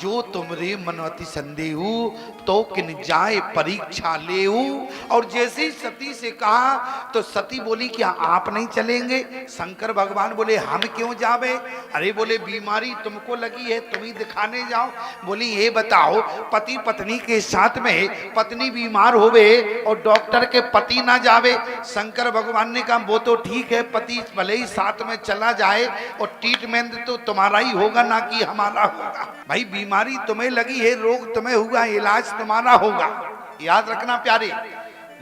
जो तुमरे मन अति संदेह तो किन जाए परीक्षा लेऊ। और जैसे ही सती से कहा तो सती बोली क्या आप नहीं चलेंगे? शंकर भगवान बोले हम क्यों जावे? अरे बोले बीमारी तुमको लगी है, तुम ही दिखाने जाओ। बोली ये बताओ, पति पत्नी के साथ में पत्नी बीमार होवे और डॉक्टर के पति ना जावे? शंकर भगवान ने कहा वो तो ठीक है, पति भले ही साथ में चला जाए और ट्रीटमेंट तो तुम्हारा ही होगा ना कि हमारा होगा। भाई बीमारी तुम्हें लगी है, रोग तुम्हें हुआ, इलाज तुम्हारा होगा। याद रखना प्यारे।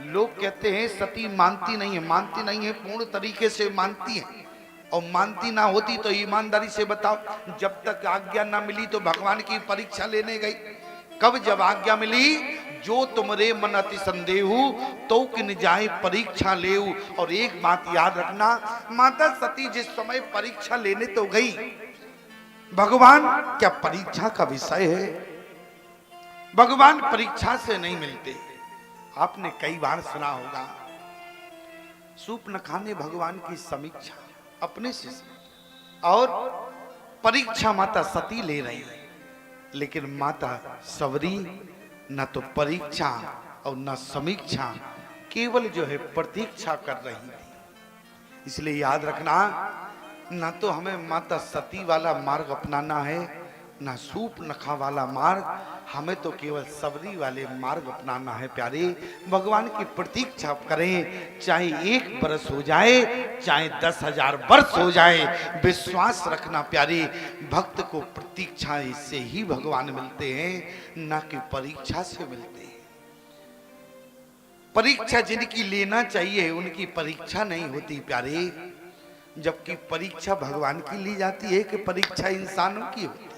लोग कहते हैं सती मानती नहीं है, मानती नहीं है, पूर्ण तरीके से मानती है। और मानती ना होती तो ईमानदारी से बताओ, जब तक आज्ञा ना मिली तो भगवान की परीक्षा लेने गई। कब? जब आज्ञा मिली, जो तुमरे मन अति संदेह तो किन जाए परीक्षा लेऊ। और एक बात याद रखना, माता सती जिस समय परीक्षा लेने तो गई, भगवान क्या परीक्षा का विषय है? भगवान परीक्षा से नहीं मिलते। आपने कई बार सुना होगा, शूर्पणखा ने भगवान की समीक्षा अपने से, और परीक्षा माता सती ले रही है, लेकिन माता सबरी न तो परीक्षा और न समीक्षा, केवल जो है प्रतीक्षा कर रही थी। इसलिए याद रखना, ना तो हमें माता सती वाला मार्ग अपनाना है, ना शूर्पणखा वाला मार्ग, हमें तो केवल सबरी वाले मार्ग अपनाना है। प्यारे, भगवान की प्रतीक्षा करें, चाहे 1 बरस हो जाए, चाहे 10,000 वर्ष हो जाए। विश्वास रखना प्यारे, भक्त को प्रतीक्षा से ही भगवान मिलते हैं, ना कि परीक्षा से मिलते हैं। परीक्षा जिनकी लेना चाहिए उनकी परीक्षा नहीं होती प्यारे, जबकि परीक्षा भगवान की ली जाती है कि परीक्षा इंसानों की होती है।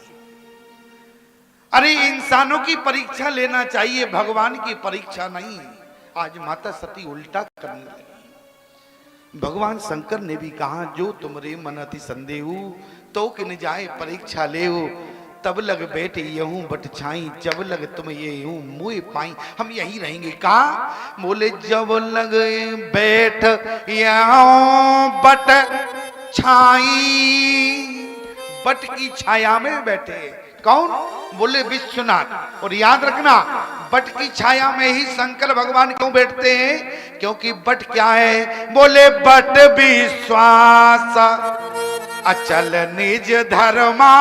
अरे इंसानों की परीक्षा लेना चाहिए, भगवान की परीक्षा नहीं। आज माता सती उल्टा करने लगी। भगवान शंकर ने भी कहा, जो तुमरे मन अति संदेह तो किन जाए परीक्षा लेऊ। तब लग बैठ यहूं बट छाई, जब लग तुम ये यूं मुँह पाई। हम यही रहेंगे। कहा? बोले जब लग बैठ यहूं बट छाई। बट की छाया में बैठे कौन? बोले विश्वनाथ। और याद रखना, बट की छाया में ही शंकर भगवान क्यों बैठते हैं? क्योंकि बट क्या है? बोले बट विश्वास अचल निज धर्मा।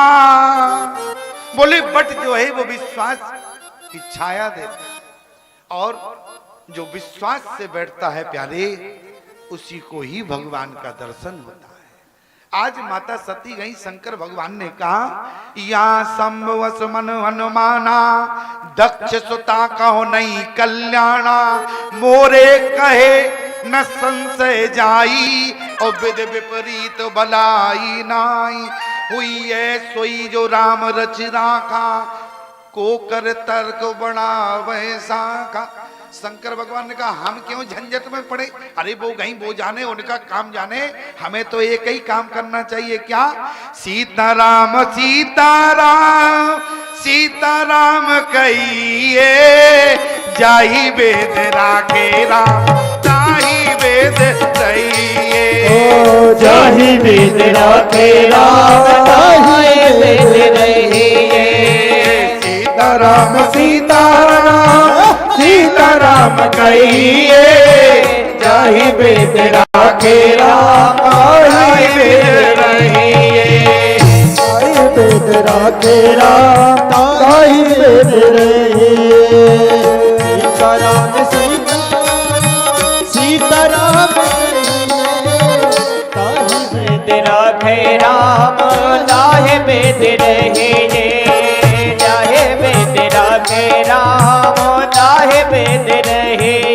बोले बट जो है वो विश्वास की छाया देता है, और जो विश्वास से बैठता है प्यारे, उसी को ही भगवान का दर्शन होता है। आज माता सती गई, शंकर भगवान ने कहा, या संभवस मन हनुमाना, दक्ष सुता कहो नहीं कल्याणा। मोरे कहे न संशय जाई, और विध विपरीत भलाई नाई। हुई है सोई जो राम रच राखा, को कर तर्क बड़ा वैसा का। शंकर भगवान ने कहा, हम क्यों झंझट में पड़े? अरे वो गई वो जाने, उनका काम जाने, हमें तो एक ही काम करना चाहिए। क्या? सीताराम सीताराम सीताराम कहिए, जाहि वेद राखे राम, ताहि वेद रहिए। ओ जाहि वेद राखे राम, ताहि वेद रहिए। सीताराम सीताराम सीताराम कहिए, जाहि वेद राखे राम, ताहि वेद रहिए। जाहि वेद राखे राम, ताहि वेद रहिए। सीताराम सीताराम ताहि वेद राखे राम, ताहि वेद रहिए। जाहि वेद राखे राम, ताहि वेद रहिए।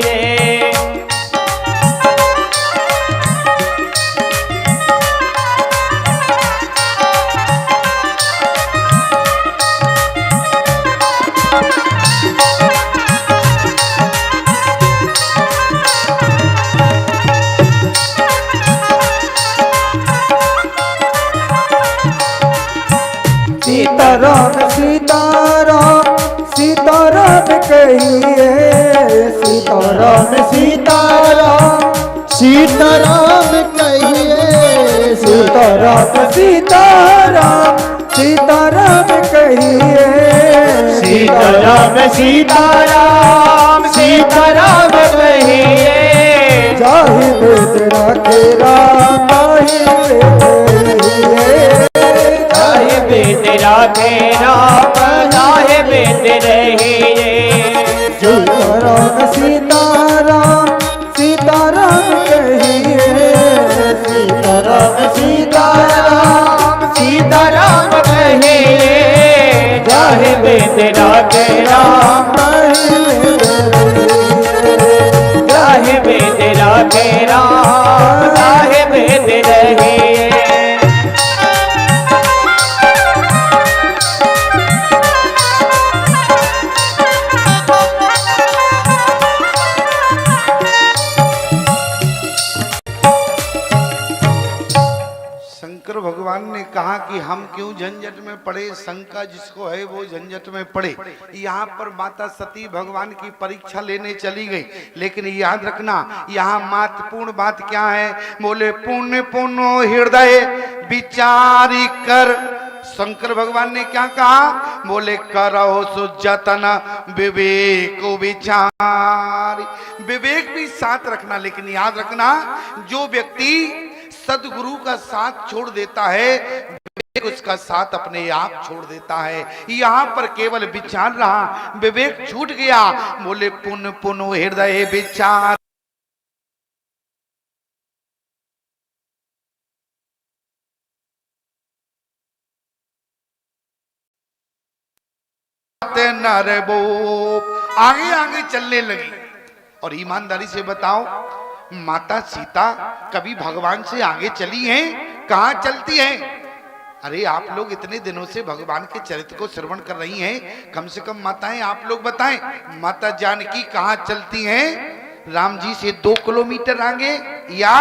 सीताराम सीताराम सीताराम कहिए। सीताराम सीताराम सीताराम कहिए। सीताराम सीताराम सीताराम कहिए। सीताराम सीताराम सीताराम कहिए जाहि वेद राखे राम जाहि वेद राखे राम जाहि वेद रहिए सीताराम सीताराम सीताराम कहिए सीताराम सीताराम सीताराम कहिए जाहि वेद राखे राम जाहि वेद राखे राम जाहि वेद रहिए शंकर भगवान ने कहा कि हम क्यों झंझट में पड़े, शंका जिसको है वो झंझट में पड़े। यहाँ पर माता सती भगवान की परीक्षा लेने चली गई, लेकिन याद रखना यहाँ महत्वपूर्ण बात क्या है। बोले पुण्य पुण्य हृदय विचारी कर। शंकर भगवान ने क्या कहा? बोले करो सुजतन विवेक विचार। विवेक भी साथ रखना, लेकिन याद रखना जो व्यक्ति सदगुरु का साथ छोड़ देता है, विवेक उसका साथ अपने आप छोड़ देता है। यहाँ पर केवल विचार रहा, विवेक छूट गया। बोले पुण्य पुण्य हृदय विचार नरबोप आगे आगे चलने लगी। और ईमानदारी से बताओ, माता सीता कभी भगवान से आगे चली हैं? कहाँ चलती हैं? अरे आप लोग इतने दिनों से भगवान के चरित्र को श्रवण कर रही हैं, कम से कम माताएं आप लोग बताएं, माता जानकी कहाँ चलती हैं? राम जी से 2 किलोमीटर आगे या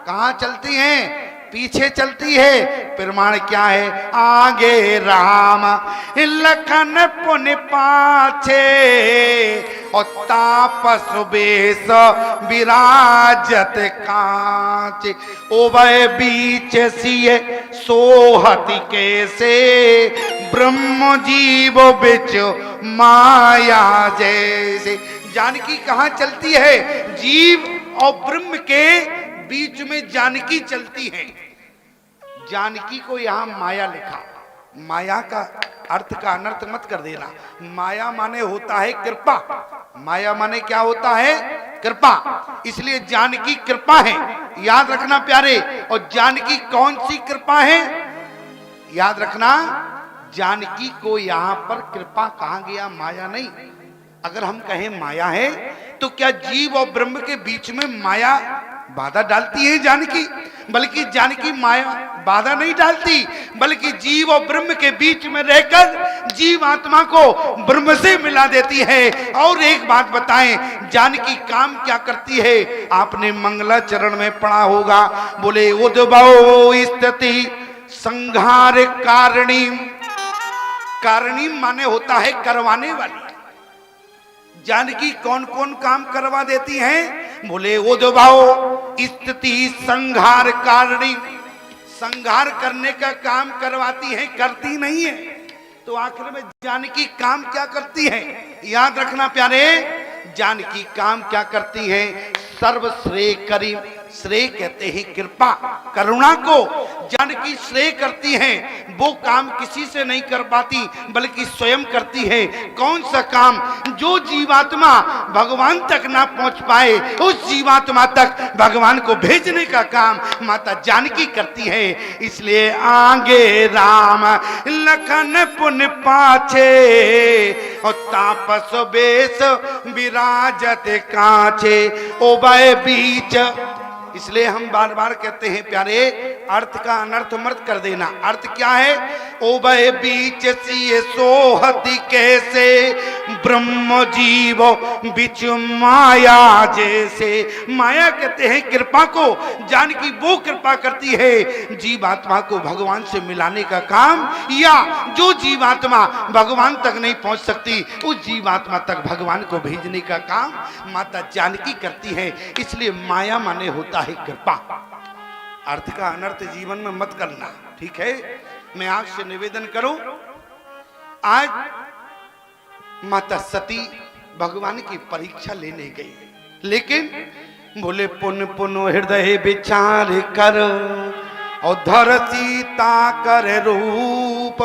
कहाँ चलती हैं? पीछे चलती है। प्रमाण क्या है? आगे राम लखन पुन पाछे और तापस बेस विराजत कांच। ओवै बीच सिए सोहति कैसे ब्रह्म जीव बिच माया जैसे। जानकी कहाँ चलती है? जीव और ब्रह्म के बीच में जानकी चलती है। जानकी को यहां माया लिखा। माया का अर्थ का अनर्थ मत कर देना। माया माने होता है कृपा। माया माने क्या होता है? कृपा। इसलिए जानकी कृपा है, याद रखना प्यारे। और जानकी कौन सी कृपा है? याद रखना, जानकी को यहां पर कृपा कहा गया, माया नहीं। अगर हम कहें माया है तो क्या जीव और ब्रह्म के बीच में माया बाधा डालती है जानकी? बल्कि जानकी माया बाधा नहीं डालती, बल्कि जीव और ब्रह्म के बीच में रहकर जीव आत्मा को ब्रह्म से मिला देती है। और एक बात बताएं, जानकी काम क्या करती है? आपने मंगलाचरण में पढ़ा होगा। बोले उद्भव स्थिति संहार कारिणी। कारिणी माने होता है करवाने वाली। जानकी कौन कौन काम करवा देती हैं? बोले उद्भव स्थिति संहार कारिणी। संहार करने का काम करवाती है, करती नहीं है। तो आखिर में जानकी काम क्या करती है? याद रखना प्यारे, जानकी काम क्या करती है? सर्व श्रेय करी। श्रेय कहते हैं कृपा, करुणा को जानकी श्रेय करती हैं। वो काम किसी से नहीं कर पाती, बल्कि स्वयं करती है। कौन सा काम? जो जीवात्मा भगवान तक ना पहुंच पाए, उस जीवात्मा तक भगवान को भेजने का काम माता जानकी करती है। इसलिए आगे राम लखन पुन पाछे और तापस बेस विराजत कांचे। ओबे बीच। इसलिए हम बार बार कहते हैं प्यारे, अर्थ का अनर्थ मत कर देना। अर्थ क्या है? ओबे बीच सिए सोहति कैसे ब्रह्म जीव बिच माया जैसे। माया कहते हैं कृपा को। जानकी वो कृपा करती है जीवात्मा को भगवान से मिलाने का काम, या जो जीवात्मा भगवान तक नहीं पहुंच सकती, उस जीवात्मा तक भगवान को भेजने का काम माता जानकी करती है। इसलिए माया माने होता है कृपा। अर्थ का अनर्थ जीवन में मत करना, ठीक है? मैं आपसे निवेदन करूं, आज माता सती भगवान की परीक्षा लेने गई, लेकिन बोले पुन पुन हृदय विचार कर और धर सीता कर रूप।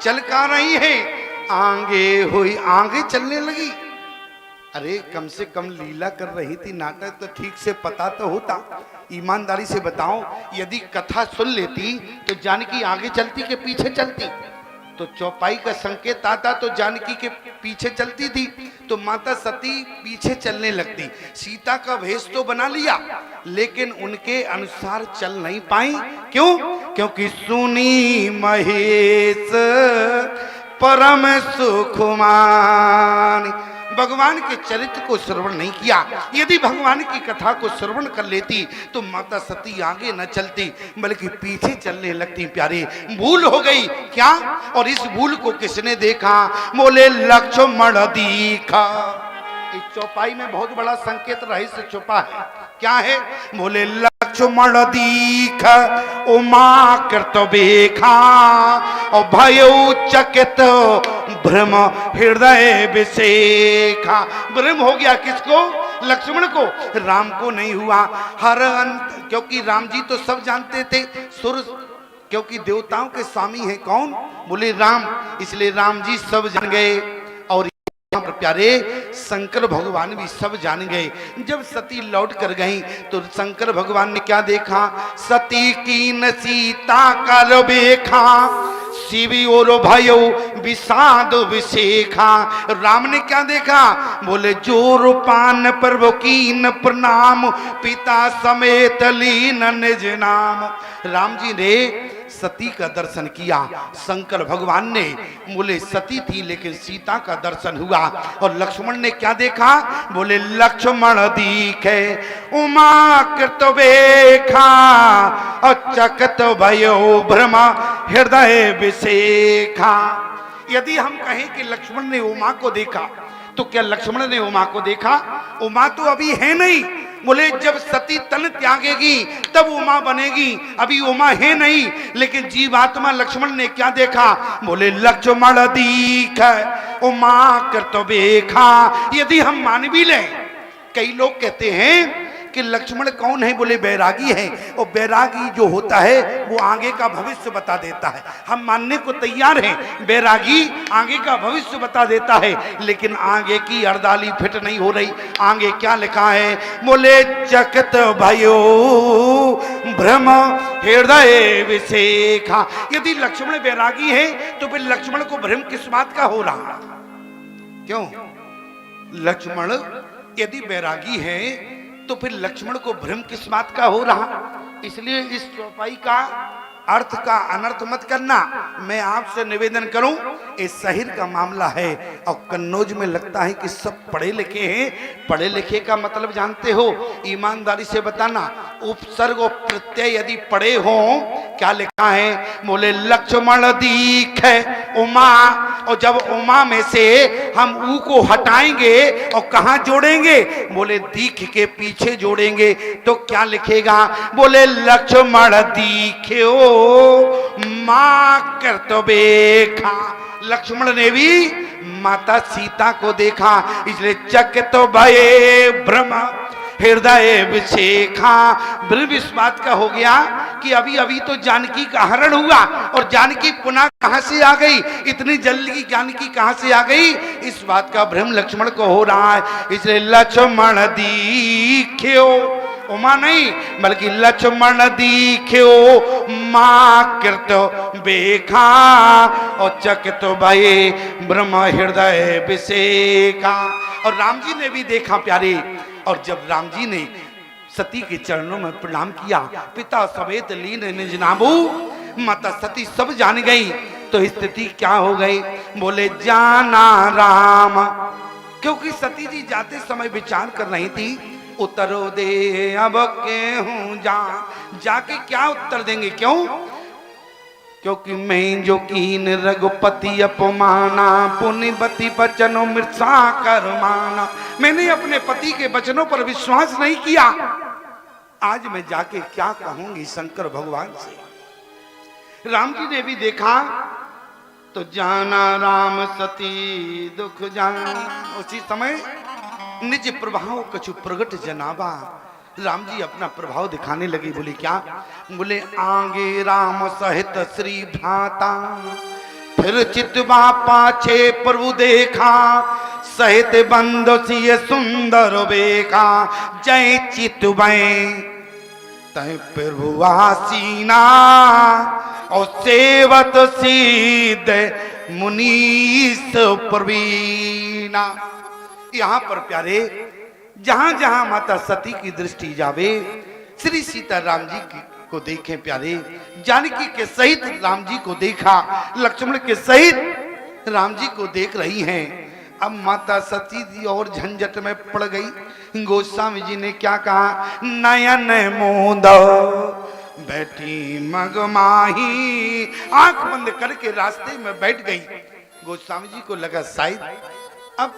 चल का रही है आगे हुई, आगे चलने लगी। अरे कम से कम लीला कर रही थी, नाटक तो ठीक से पता तो होता। ईमानदारी से बताओ, यदि कथा सुन लेती तो जानकी आगे चलती कि पीछे चलती? तो चौपाई का संकेत आता तो जानकी के पीछे चलती थी, तो माता सती पीछे चलने लगती। सीता का भेष तो बना लिया, लेकिन उनके अनुसार चल नहीं पाई। क्यों? क्योंकि सुनी महेश परम सुखमान, भगवान के चरित्र को श्रवण नहीं किया। यदि भगवान की कथा को श्रवण कर लेती तो माता सती आगे न चलती बल्कि पीछे चलने लगती। प्यारे, भूल हो गई क्या? और इस भूल को किसने देखा? बोले लक्ष्मण दीखा। इस चौपाई में बहुत बड़ा संकेत रहस्य छुपा है। क्या है? बोले लक्ष्मण दीख उमा कृत बेखा और भयो चकित भ्रम हृदय विशेखा। भ्रम हो गया किसको? लक्ष्मण को, राम को नहीं हुआ। हर अंत, क्योंकि राम जी तो सब जानते थे, सुर क्योंकि देवताओं के स्वामी है कौन? बोले राम, इसलिए राम जी सब जान गए। और यहाँ पर प्यारे शंकर भगवान भी सब जान गए। जब सती लौट कर गई तो शंकर भगवान ने क्या देखा? सती की न सीता कर बेखा शिवी और भयो विषाद विशेखा। राम ने क्या देखा? बोले जोर पान प्रभु कीन प्रणाम पिता समेत लीन निज नाम। राम जी ने सती का दर्शन किया, शंकर भगवान ने। बोले सती थी लेकिन सीता का दर्शन हुआ। और लक्ष्मण ने क्या देखा? बोले लक्ष्मण दीखे उमा कृत बेखा अचकत भयो भ्रमा हृदय विशेखा। यदि हम कहें कि लक्ष्मण ने उमा को देखा तो क्या लक्ष्मण ने उमा को देखा? उमा तो अभी है नहीं। बोले जब सती तन त्यागेगी तब उमा बनेगी, अभी उमा है नहीं। लेकिन जीवात्मा लक्ष्मण ने क्या देखा? बोले लक्ष्मण दीख उमा कृत बेखा। यदि हम मान भी लें, कई लोग कहते हैं कि लक्ष्मण कौन है? बोले बैरागी है, और बैरागी जो होता है वो आगे का भविष्य बता देता है। हम मानने को तैयार हैं, बैरागी आगे का भविष्य बता देता है, लेकिन आगे की अरदाली फिट नहीं हो रही। आगे क्या लिखा है? बोले चकित भयो भ्रम हृदय विशेखा। यदि लक्ष्मण बैरागी है तो फिर लक्ष्मण को भ्रम किस बात का हो रहा? क्यों? लक्ष्मण यदि बैरागी है तो फिर लक्ष्मण को भ्रम किस बात का हो रहा? इसलिए इस चौपाई का अर्थ का अनर्थ मत करना। मैं आपसे निवेदन करूं, इस शहर का मामला है और कन्नौज में लगता है कि सब पढ़े लिखे हैं। पढ़े लिखे का मतलब जानते हो? ईमानदारी से बताना, उपसर्ग और प्रत्यय यदि पढ़े हो, क्या लिखा है? बोले लक्ष्मण दीख उमा, और जब उमा में से हम ऊ को हटाएंगे और कहां जोड़ेंगे? बोले दीख के पीछे जोड़ेंगे तो क्या लिखेगा? बोले लक्ष्मण दीख्यो मां कृत बेखा। लक्ष्मण ने भी माता सीता को देखा, इसलिए चकित भये भ्रम हृदय विशेखा। ब्रह्म इस बात का हो गया कि अभी अभी तो जानकी का हरण हुआ और जानकी पुनः कहां से आ गई? इतनी जल्दी जानकी कहां से आ गई? इस बात का भ्रम लक्ष्मण को हो रहा है। इसलिए लक्ष्मण दीख्यो, उमा नहीं बल्कि लक्ष्मण दीख्यो मां कृत बेखा और चकित भये ब्रह्म हृदय विशेखा। और राम जी ने भी देखा प्यारे। और जब राम जी ने सती के चरणों में प्रणाम किया, पिता समेत लीन निज नामू, माता सती सब जान गई। तो स्थिति क्या हो गई? बोले जाना राम, क्योंकि सती जी जाते समय विचार कर रही थी, उत्तरो दे अब के हूं जाके क्या उत्तर देंगे? क्यों? क्योंकि मैं जो कीन रघुपति अपमाना पुण्यवती बचनों मृषा कर माना। मैंने अपने पति के वचनों पर विश्वास नहीं किया, आज मैं जाके क्या कहूंगी शंकर भगवान से? राम जी ने भी देखा तो जाना राम सती दुख जान। उसी समय निज प्रभाव कछु प्रगट जनाबा। राम जी अपना प्रभाव दिखाने लगे। बोले क्या? बोले आगे राम सहित श्री भ्राता, फिर चितवा पाछे प्रभु देखा, सहित बंदो सिय सुंदर बेखा, जय चितवै तय प्रभु आसीना, और सेवत सीध मुनीस प्रवीणा। यहाँ पर प्यारे जहां जहां माता सती की दृष्टि जावे, श्री सीताराम जी को देखें प्यारे। जानकी के सहित राम जी को देखा, लक्ष्मण के सहित राम जी को देख रही हैं। अब माता सती जी और झंझट में पड़ गई। गोस्वामी जी ने क्या कहा? नयन मूंद बैठी मगमाही, आंख बंद करके रास्ते में बैठ गई। गोस्वामी जी को लगा शायद अब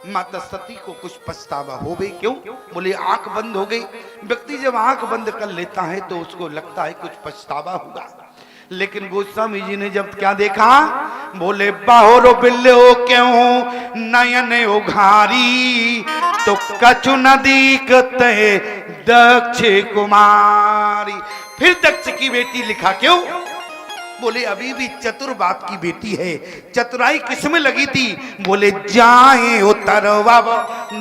माता सती को कुछ पछतावा हो गई। क्यों? बोले आंख बंद हो गई। व्यक्ति जब आंख बंद कर लेता है तो उसको लगता है कुछ पछतावा होगा। लेकिन गोस्वामी जी ने जब क्या देखा? बोले बाहरो बिल्लो क्यों नयन उघारी, तो कछु न दिखते दक्ष कुमारी। फिर दक्ष की बेटी लिखा। क्यों? बोले अभी भी चतुर बाप की बेटी है। चतुराई किसमें लगी थी? बोले जाए उतरवा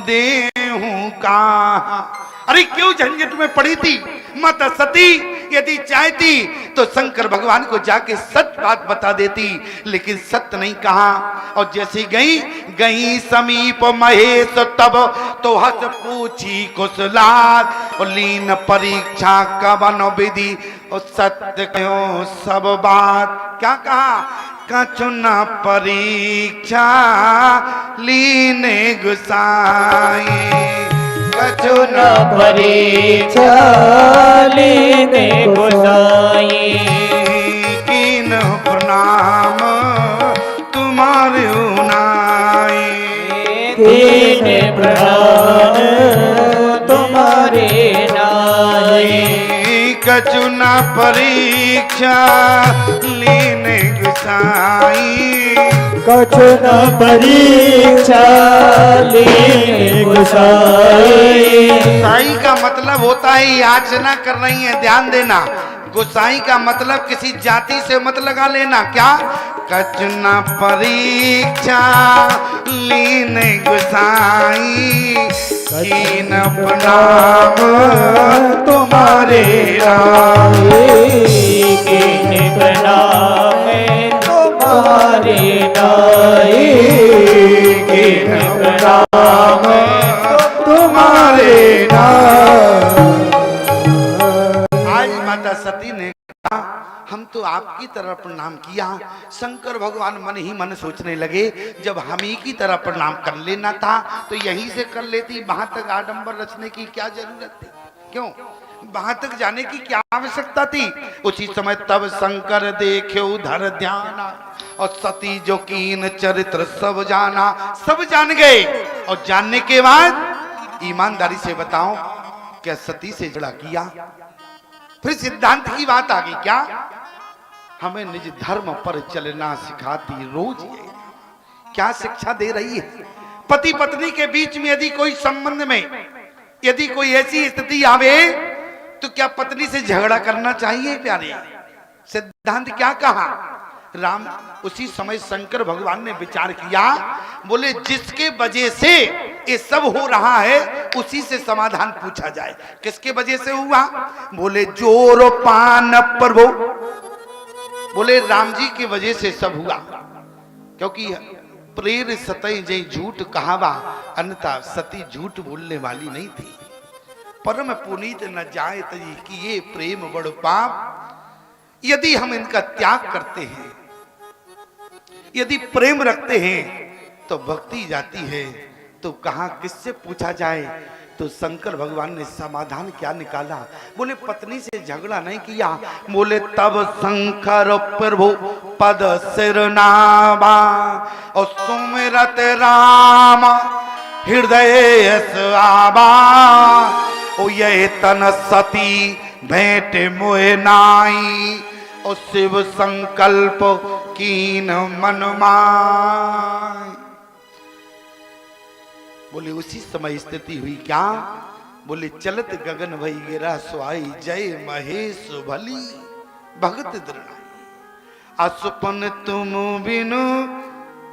देहूं कहां। अरे क्यों झंझट में पड़ी थी माता सती? यदि चाहती तो शंकर भगवान को जाके सत्य बात बता देती, लेकिन सत्य नहीं कहा। और जैसी गई समीप महेश तब, तो हंस पूछी कुशलार, और लीन परीक्षा कवन विधि, और सत्य कहो सब बात। क्या कहा? कछु न परीक्षा लीने गुसाई, कछु न परीक्षा लीने गोसाई, कीन प्रणाम तुम्हारे उनाई, कीन प्रणाम तुम्हारे नाई। कछु न परीक्षा लीने गुसाई, कछु न परीक्षा लीने गोसाई। गोसाई का मतलब होता है याचना कर रही है, ध्यान देना। गोसाई का मतलब किसी जाति से मत लगा लेना। क्या? कछु न परीक्षा लीने गोसाई, कीन प्रणाम तुम्हारे नाई, कीन प्रणाम तुम्हारे नाई, कीन प्रणाम तुम्हारे नाई। आज माता सती ने कहा हम तो आपकी तरह प्रणाम किया। शंकर भगवान मन ही मन सोचने लगे जब हम ही की तरह प्रणाम कर लेना था तो यहीं से कर लेती। वहां तक आडंबर रचने की क्या जरूरत थी? क्यों? वहां तक जाने की क्या आवश्यकता थी? उसी समय तब शंकर देखे उधर ध्यान, और सती जो कीन चरित्र सब जाना। सब जान गए, और जानने के बाद ईमानदारी से बताओ क्या सती से झगड़ा किया? फिर सिद्धांत की बात आ गई। क्या? हमें निज धर्म पर चलना सिखाती रोज ये। क्या शिक्षा दे रही है? पति पत्नी के बीच में यदि कोई संबंध में यदि कोई ऐसी स्थिति आवे तो क्या पत्नी से झगड़ा करना चाहिए प्यारे? सिद्धांत क्या कहा? राम उसी समय शंकर भगवान ने विचार किया। बोले जिसके वजह से ये सब हो रहा है उसी से समाधान पूछा जाए। किसके वजह से हुआ? बोले जोर पान प्रभु। बोले राम जी की वजह से सब हुआ, क्योंकि प्रेर सतई जय झूठ कहावा, अन्यथा सती झूठ बोलने वाली नहीं थी। परम पुनीत न जाए तजी कि ये प्रेम बड़ पाप। यदि हम इनका त्याग करते हैं, यदि प्रेम रखते हैं तो भक्ति जाती है। तो कहां किससे पूछा जाए? तो शंकर भगवान ने समाधान क्या निकाला? बोले पत्नी से झगड़ा नहीं किया। बोले तब शंकर प्रभु पद सिर नामा, और सुमिरत राम हृदय आबा, ओ ये तन सती भेंट मोह नाई, और शिव संकल्प कीन मन माय। बोले उसी समय स्थिति हुई क्या? बोले चलत गगन भई गिरा सुहाई, जय महेश भली भगत दृढ़। असुपन तुम बिनु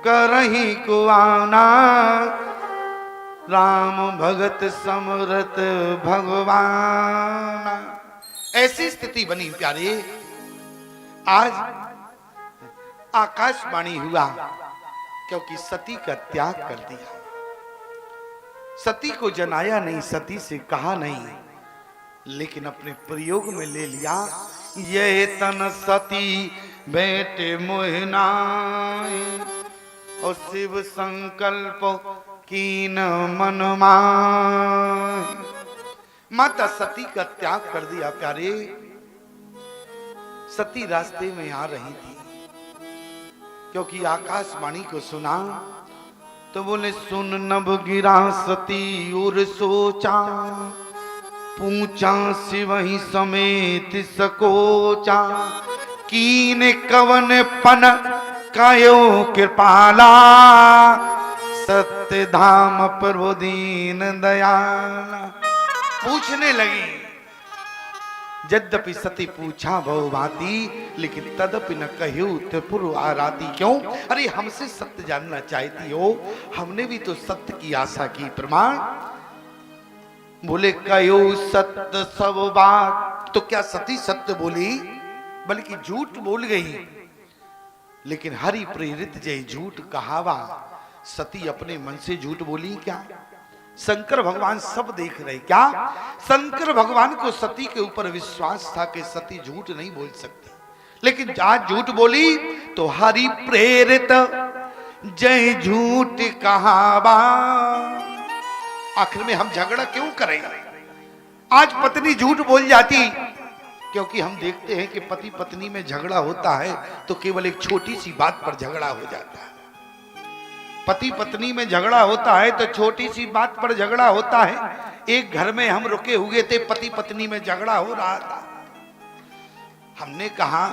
करही को आना, राम भगत समरथ भगवान। ऐसी स्थिति बनी प्यारे। आज आकाशवाणी हुआ क्योंकि सती का त्याग कर दिया। सती को जनाया नहीं, सती से कहा नहीं, लेकिन अपने प्रयोग में ले लिया। ये तन सती बेटे मोहनाए, और शिव संकल्प कीन मन माय। माता सती का त्याग कर दिया प्यारे। सती रास्ते में आ रही थी, क्योंकि आकाशवाणी को सुना तो बोले सुन नभ गिरा सती और सोचा, पूछा शिवहि समेत सकोचा, कीन कवन पन कायो कृपाला, सत्य धाम प्रभु दीन दयाला। पूछने लगी, यद्यपि सती पूछा बहुभांति, लेकिन तदपि न कहूं त्रिपुर आराती। क्यों? अरे हमसे सत्य जानना चाहती हो, हमने भी तो सत्य की आशा की। प्रमाण? बोले कहो सत्य सब बात। तो क्या सती सत्य बोली? बल्कि झूठ बोल गई। लेकिन हरि प्रेरित जय झूठ कहावा। सती अपने मन से झूठ बोली क्या? शंकर भगवान सब देख रहे। क्या? शंकर भगवान को सती के ऊपर विश्वास था कि सती झूठ नहीं बोल सकती, लेकिन आज झूठ बोली तो हरि प्रेरित जय झूठ कहावा। आखिर में हम झगड़ा क्यों करें? आज पत्नी झूठ बोल जाती, क्योंकि हम देखते हैं कि पति पत्नी में झगड़ा होता है तो केवल एक छोटी सी बात पर झगड़ा हो जाता है। पति पत्नी में झगड़ा होता है तो छोटी सी बात पर झगड़ा होता है। एक घर में हम रुके हुए थे, पति पत्नी में झगड़ा हो रहा था। हमने कहा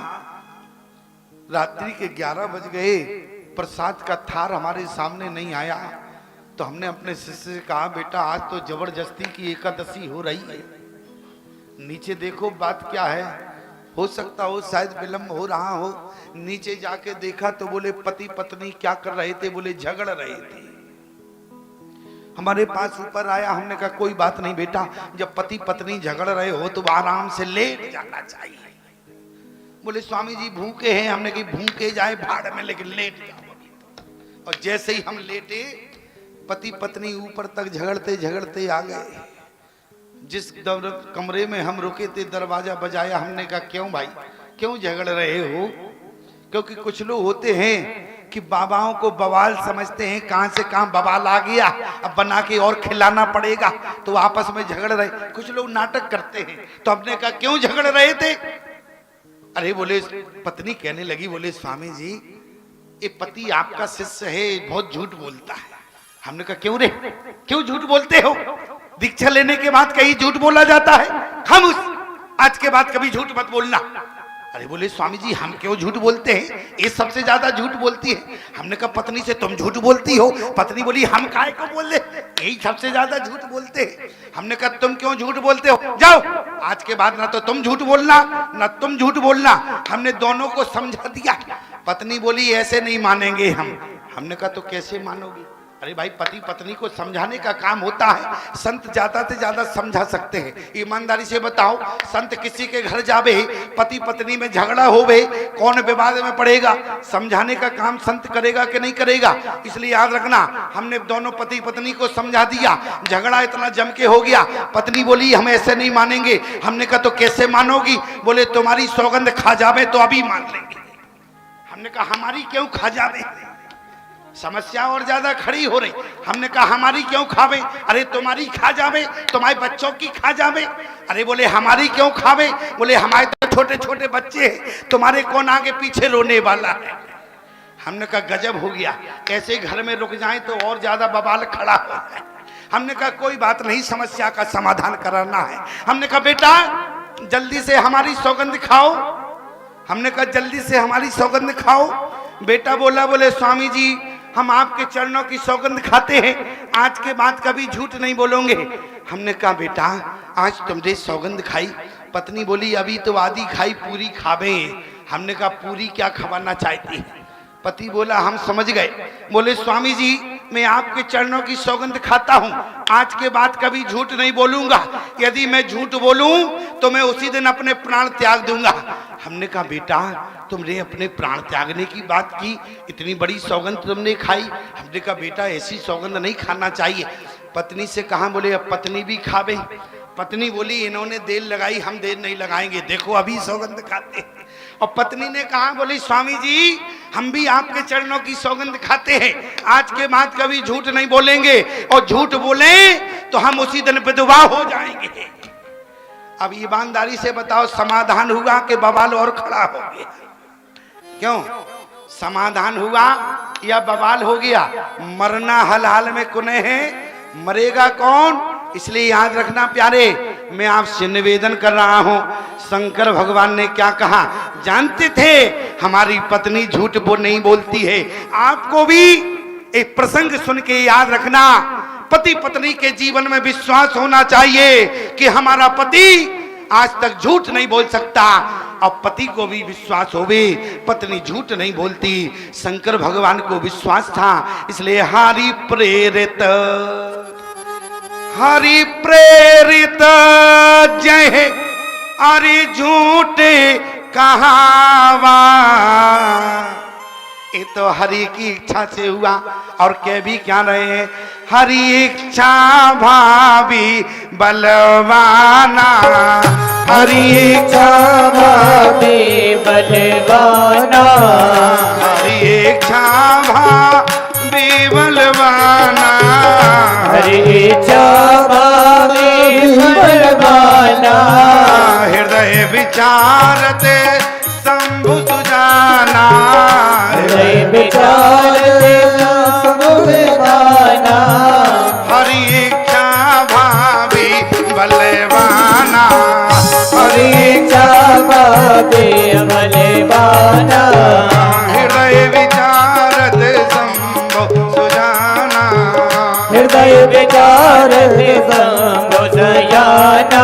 रात्रि के 11 बज गए, प्रसाद का थार हमारे सामने नहीं आया, तो हमने अपने शिष्य से कहा बेटा आज तो जबरदस्ती की एकादशी हो रही है, नीचे देखो बात क्या है, हो सकता हो शायद विलंब हो रहा हो। नीचे जाके देखा तो बोले पति पत्नी क्या कर रहे थे? बोले झगड़ रहे थे। हमारे पास ऊपर आया, हमने कहा कोई बात नहीं बेटा, जब पति पत्नी झगड़ रहे हो तो आराम से लेट जाना चाहिए। बोले स्वामी जी भूखे हैं। हमने कहा भूखे जाए भाड़ में, लेकिन लेट जाओ। और जैसे ही हम लेटे, पति पत्नी ऊपर तक झगड़ते झगड़ते आ गए। जिस कमरे में हम रुके थे दरवाजा बजाया। हमने कहा क्यों भाई, क्यों झगड़ रहे हो? क्योंकि कुछ लोग होते हैं कि बाबाओं को बवाल समझते हैं, कहां से कहां बवाल आ गया, अब बना के और खिलाना पड़ेगा, तो आपस में झगड़ रहे। कुछ लोग नाटक करते हैं। तो हमने कहा क्यों झगड़ रहे थे? अरे बोले पत्नी कहने लगी, बोले स्वामी जी ये पति आपका शिष्य है, बहुत झूठ बोलता है। हमने कहा क्यों रे, क्यों झूठ बोलते हो? दीक्षा लेने के बाद कहीं झूठ बोला जाता है? खामोश, आज के बाद कभी झूठ मत बोलना। अरे बोले स्वामी जी हम क्यों झूठ बोलते हैं? ये सबसे ज्यादा झूठ बोलती है। हमने कहा पत्नी से तुम झूठ बोलती हो? पत्नी बोली हम काहे को बोले, यही सबसे ज्यादा झूठ बोलते हैं। हमने कहा तुम क्यों झूठ बोलते हो? जाओ आज के बाद ना तो तुम झूठ बोलना ना तुम झूठ बोलना। हमने दोनों को समझा दिया। पत्नी बोली ऐसे नहीं मानेंगे हम। हमने कहा तो कैसे मानोगी? अरे भाई पति पत्नी को समझाने का काम होता है, संत ज्यादा से ज्यादा समझा सकते हैं। ईमानदारी से बताओ, संत किसी के घर जावे, पति पत्नी में झगड़ा होवे, कौन विवाद में पड़ेगा? समझाने का काम संत करेगा कि नहीं करेगा? इसलिए याद रखना, हमने दोनों पति पत्नी को समझा दिया। झगड़ा इतना जम के हो गया, पत्नी बोली हम ऐसे नहीं मानेंगे। हमने कहा तो कैसे मानोगी? बोले तुम्हारी सौगंध खा जावे तो अभी मान लेंगे। हमने कहा हमारी क्यों खा जावे? समस्या और ज्यादा खड़ी हो रही। हमने कहा हमारी क्यों खावे? अरे तुम्हारी खा जावे, तुम्हारे बच्चों की खा जावे। अरे बोले हमारी क्यों खावे? बोले हमारे तो छोटे छोटे बच्चे हैं, तुम्हारे कौन आगे पीछे रोने वाला है। हमने कहा गजब हो गया, ऐसे घर में रुक जाए तो और ज्यादा बवाल खड़ा हो जाए। हमने कहा कोई बात नहीं, समस्या का समाधान कराना है। हमने कहा बेटा जल्दी से हमारी सौगंध खाओ। हमने कहा जल्दी से हमारी सौगंध खाओ। बेटा बोला, बोले स्वामी जी हम आपके चरणों की सौगंध खाते हैं, आज के बाद कभी झूठ नहीं बोलोगे। हमने कहा बेटा आज तुमने सौगंध खाई। पत्नी बोली अभी तो आधी खाई, पूरी खावे। हमने कहा पूरी क्या खवाना चाहती है? पति बोला हम समझ गए। बोले स्वामी जी मैं आपके चरणों की सौगंध खाता हूँ, आज के बाद कभी झूठ नहीं बोलूंगा। यदि मैं झूठ बोलूं तो मैं उसी दिन अपने प्राण त्याग दूंगा। हमने कहा बेटा तुमने अपने प्राण त्यागने की बात की, इतनी बड़ी सौगंध तुमने खाई। हमने कहा बेटा ऐसी सौगंध नहीं खाना चाहिए। पत्नी से कहा, बोले अब पत्नी भी खावे। पत्नी बोली इन्होंने देर लगाई, हम देर नहीं लगाएंगे, देखो अभी सौगंध खाते हैं। और पत्नी ने कहा, बोली स्वामी जी हम भी आपके चरणों की सौगंध खाते हैं, आज के बाद कभी झूठ नहीं बोलेंगे, और झूठ बोले तो हम उसी दिन विधवा हो जाएंगे। अब ईमानदारी से बताओ समाधान हुआ कि बवाल और खड़ा हो गया? क्यों समाधान हुआ या बवाल हो गया? मरना हल हाल में कुने है, मरेगा कौन? इसलिए याद रखना प्यारे, मैं आपसे निवेदन कर रहा हूं। शंकर भगवान ने क्या कहा जानते थे? हमारी पत्नी झूठ नहीं बोलती है। आपको भी एक प्रसंग सुन के याद रखना, पति पत्नी के जीवन में विश्वास होना चाहिए कि हमारा पति आज तक झूठ नहीं बोल सकता, और पति को भी विश्वास होवे पत्नी झूठ नहीं बोलती। शंकर भगवान को विश्वास था, इसलिए हरि प्रेरित जय अरे झूठे कहावा। ये तो हरि की इच्छा से हुआ, और कह भी क्या रहे हैं? हरि इच्छा भावी बलवाना, हरि इच्छा भावी बलवाना, हरि इच्छा भावी बलवाना, हरि इच्छा भावी बलवाना, हृदय विचारते शंभु सुजाना, हृदय विचारते शंभु सुजाना, हरि इच्छा भावी बलवाना, हरि इच्छा भावी बलवाना, हृदय विचारत शंभु सुजाना, हृदय विचारते शंभु सुजाना।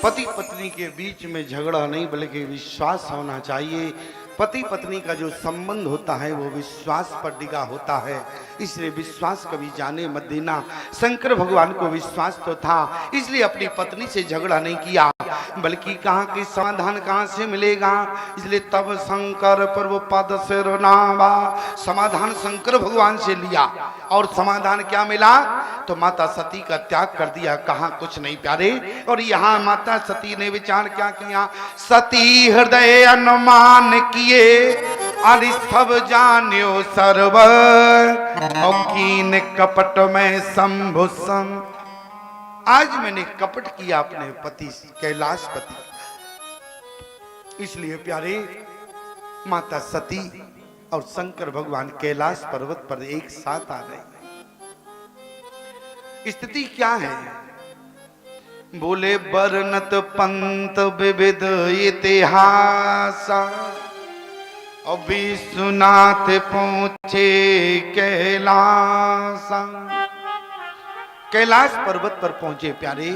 पति पत्नी के बीच में झगड़ा नहीं बल्कि विश्वास होना चाहिए। पति पत्नी का जो संबंध होता है वो विश्वास पर टिका होता है, इसलिए विश्वास कभी जाने मत देना। शंकर भगवान को विश्वास तो था, इसलिए अपनी पत्नी से झगड़ा नहीं किया, बल्कि कहा कि समाधान कहाँ से मिलेगा। इसलिए तब शंकर प्रभु पद से रोनावा, समाधान शंकर भगवान से लिया। और समाधान क्या मिला? तो माता सती का त्याग कर दिया, कहा कुछ नहीं प्यारे। और यहाँ माता सती ने विचार क्या किया? सती हृदय अनुमान किए, अरे सब जान्यो सर्व, और कीन कपट में शंभु सम। आज मैंने कपट किया अपने पति कैलाश पति, इसलिए प्यारे माता सती और शंकर भगवान कैलाश पर्वत पर एक साथ आ गए। स्थिति क्या है? बोले बरनत पंत विविध इतिहास, और विश्वनाथ पहुंचे कैलाश। कैलाश पर्वत पर पहुंचे प्यारे,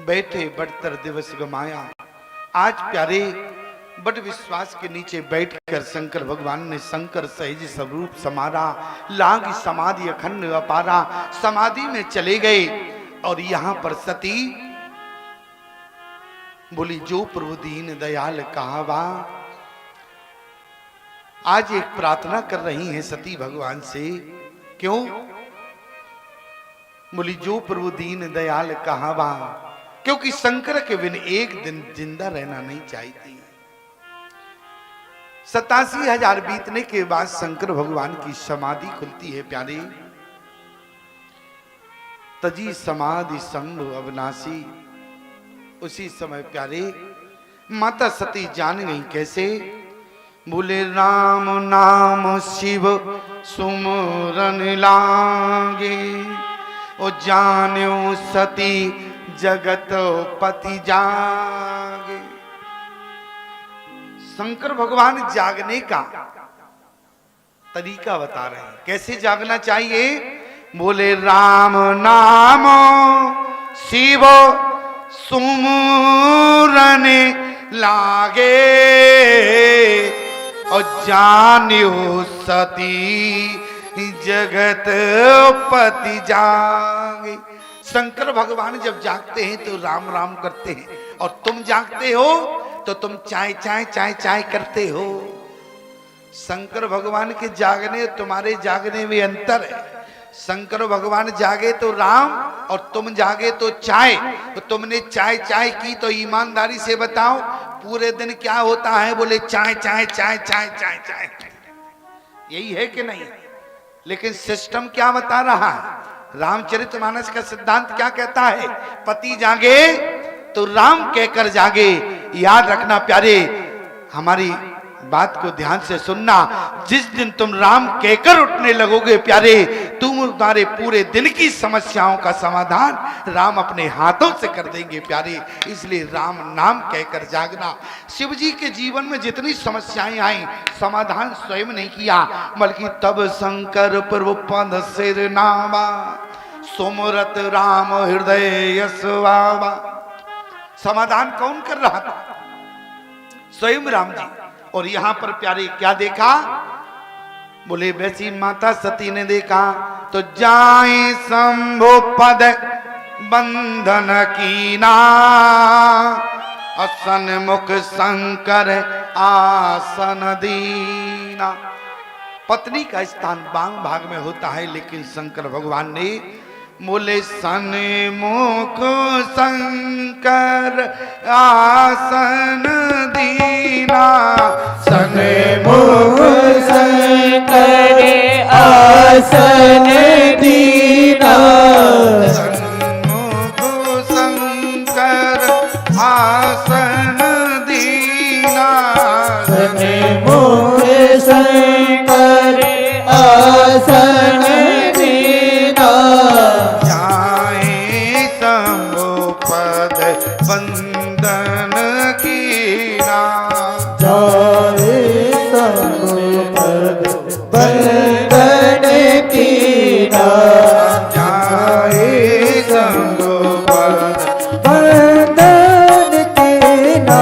बैठे बड़तर दिवस गमाया। आज प्यारे बट विश्वास के नीचे बैठकर शंकर भगवान ने शंकर सहज स्वरूप समारा, लाग समाधि अखंड अपारा, समाधि में चले गए। और यहां पर सती बोली जो प्रभु दीन दयाल कहावा। आज एक प्रार्थना कर रही हैं सती भगवान से, क्यों? बोली जो प्रभु दीन दयाल कहावा, क्योंकि शंकर के बिन एक दिन जिंदा रहना नहीं चाहती। 87,000 बीतने के बाद शंकर भगवान की समाधि खुलती है प्यारे। तजी समाधि शंभु अविनाशी। उसी समय प्यारे माता सती जान गई कैसे? बोले राम नाम शिव सुमरन लागे, ओ जान्यो सती जगत पति जागे। शंकर भगवान जागने का तरीका बता रहे हैं, कैसे जागना चाहिए। बोले राम नाम शिव सुमरन लागे, और जान्यो सती जगत पति जागे। शंकर भगवान जब जागते हैं तो राम राम करते हैं, और तुम जागते हो तो तुम चाय चाय चाय चाय करते हो। शंकर भगवान के जागने तुम्हारे जागने में अंतर है। शंकर भगवान जागे तो राम, और तुम जागे तो चाय। तो तुमने चाय चाय की तो ईमानदारी से बताओ पूरे दिन क्या होता है? बोले चाय चाय चाय चाय चाय चाय। यही है कि नहीं? लेकिन सिस्टम क्या बता रहा है? रामचरितमानस का सिद्धांत क्या कहता है? पति जागे तो राम कहकर जागे। याद रखना प्यारे, हमारी बात को ध्यान से सुनना। जिस दिन तुम राम कहकर उठने लगोगे प्यारे, तुम्हारे पूरे दिन की समस्याओं का समाधान राम अपने हाथों से कर देंगे प्यारे। इसलिए राम नाम कहकर जागना। शिव जी के जीवन में जितनी समस्याएं आई, समाधान स्वयं नहीं किया, बल्कि तब शंकर प्रभु पद सिर नामा, सुमरत राम हृदय यशवावा। समाधान कौन कर रहा था? स्वयं राम जी। और यहां पर प्यारे क्या देखा? बोले वैसी माता सती ने देखा तो जाए शंभु पद बंधन कीना, असन मुख शंकर आसन दीना। पत्नी का स्थान बांग भाग में होता है, लेकिन शंकर भगवान ने बोले सन्मुख शंकर आसन दीना, सन्मुख शंकर आसन दीना, सन्मुख शंकर आसन दीना, सन्मुख शंकर आसन दीना, जाए शंभु पद बंदन कीना, जाए शंभु पद बंदन कीना, जाए शंभु पद बंदन कीना।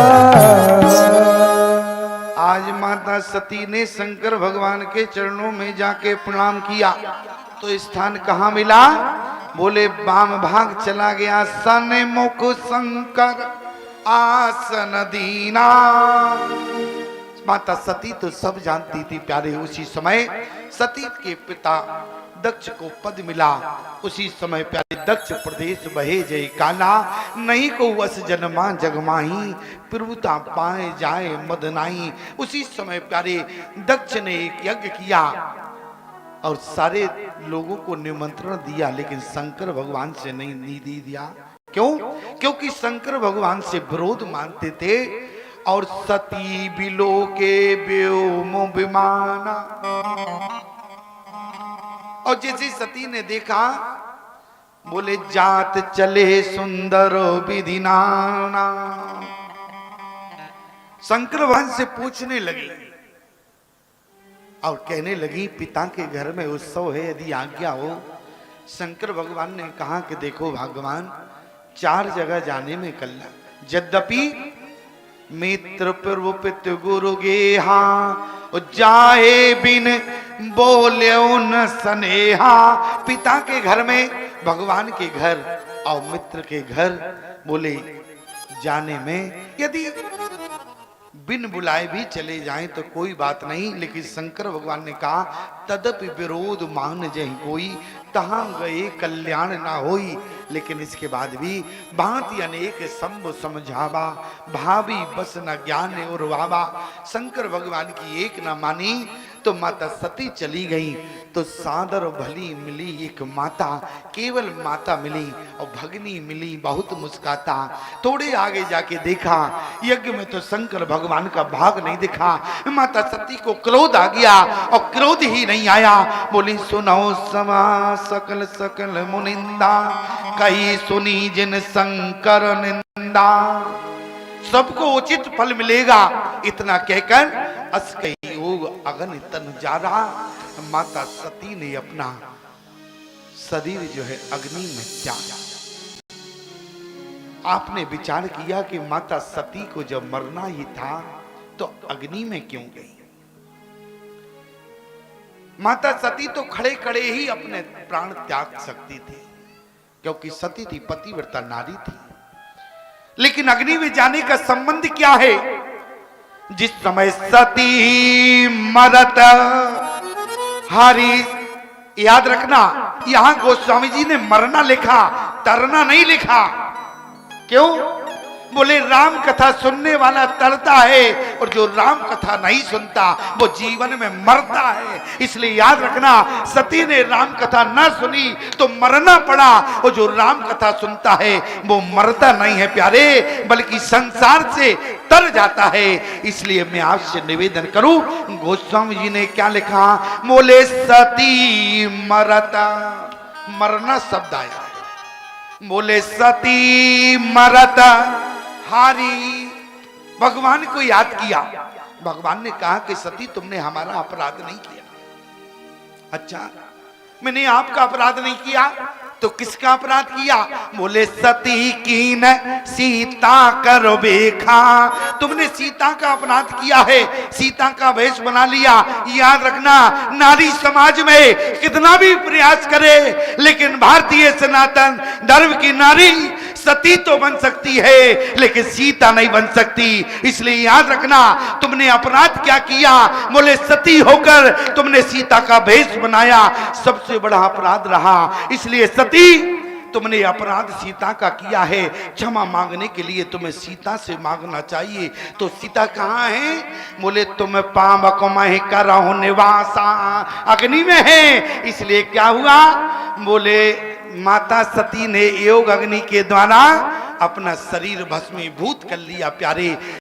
आज माता सती ने शंकर भगवान के चरणों में जाके प्रणाम किया तो स्थान कहाँ मिला? बोले वाम भाग चला गया। सन्मुख शंकर आसन दीना। माता सती तो सब जानती थी प्यारे। उसी समय सती के पिता दक्ष को पद मिला। उसी समय प्यारे दक्ष प्रदेश बहे जय काला, नहीं को वस जन्मा जगमाही, प्रभुता पाए जाए मदनाई। उसी समय प्यारे दक्ष ने एक यज्ञ किया और सारे लोगों को निमंत्रण दिया, लेकिन शंकर भगवान से नहीं दिया। क्यों? क्योंकि शंकर भगवान से विरोध मानते थे। और सती बिलो के व्योम विमाना। और जैसे सती ने देखा, बोले जात चले सुंदर विधि नाना। शंकर भगवान से पूछने लगी और कहने लगी पिता के घर में उत्सव है, यदि आज्ञा हो। शंकर भगवान ने कहा कि देखो भगवान, 4 जगह जाने में कल्ला, यद्यपि मित्र प्रभु पितु गुरु गेहा, जाए बिन बोले न स्नेहा। पिता के घर में, भगवान के घर और मित्र के घर बोले जाने में यदि बिन बुलाए भी चले जाएं तो कोई बात नहीं, लेकिन शंकर भगवान ने कहा तदपि विरोध मान जय कोई, तहां गए कल्याण ना होई। लेकिन इसके बाद भी भांति अनेक संभ समझावा, भावी बस न ज्ञान और वावा। शंकर भगवान की एक न मानी तो माता सती चली गई। तो सादर भली मिली एक माता, केवल माता मिली और भगनी मिली बहुत मुस्काता। थोड़े आगे जाके देखा यज्ञ में तो शंकर भगवान का भाग नहीं दिखा। माता सती को क्रोध आ गया और क्रोध ही नहीं आया। बोली सुनो समा सकल सकल मुनिंदा, कही सुनी जिन शंकर निंदा, सबको उचित फल मिलेगा। इतना कहकर अस कई योग अगन तन जा रहा। माता सती ने अपना शरीर जो है अग्नि में त्यागा। आपने विचार किया कि माता सती को जब मरना ही था तो अग्नि में क्यों गई? माता सती तो खड़े खड़े ही अपने प्राण त्याग सकती थी, क्योंकि सती थी, पतिव्रता नारी थी। लेकिन अग्नि में जाने का संबंध क्या है? जिस समय सती मरत हरि, याद रखना यहां गोस्वामी जी ने मरना लिखा, तरना नहीं लिखा। क्यों? बोले राम कथा सुनने वाला तरता है और जो राम कथा नहीं सुनता वो जीवन में मरता है। इसलिए याद रखना, सती ने राम कथा न सुनी तो मरना पड़ा, और जो राम कथा सुनता है वो मरता नहीं है प्यारे, बल्कि संसार से तर जाता है। इसलिए मैं आपसे निवेदन करूं, गोस्वामी जी ने क्या लिखा? बोले सती मरता, मरना शब्द आया। बोले सती मरता हारी, भगवान को याद किया। भगवान ने कहा कि सती तुमने हमारा अपराध नहीं किया। अच्छा, मैंने आपका अपराध नहीं किया तो किसका अपराध किया? बोले सती कीन सीता कर बेखा, तुमने सीता का अपराध किया है, सीता का वेश बना लिया। याद रखना, नारी समाज में कितना भी प्रयास करे लेकिन भारतीय सनातन धर्म की नारी सती तो बन सकती है लेकिन सीता नहीं बन सकती। इसलिए याद रखना, तुमने अपराध क्या किया? बोले सती होकर तुमने सीता का वेश बनाया, सबसे बड़ा अपराध रहा। इसलिए सती तुमने अपराध सीता का किया है, क्षमा मांगने के लिए तुम्हें सीता से मांगना चाहिए। तो सीता कहाँ है? बोले तुम पावक मह करहु निवासा, अग्नि में है। इसलिए क्या हुआ? बोले माता सती ने योग अग्नि के द्वारा अपना शरीर भस्मीभूत कर लिया प्यारे।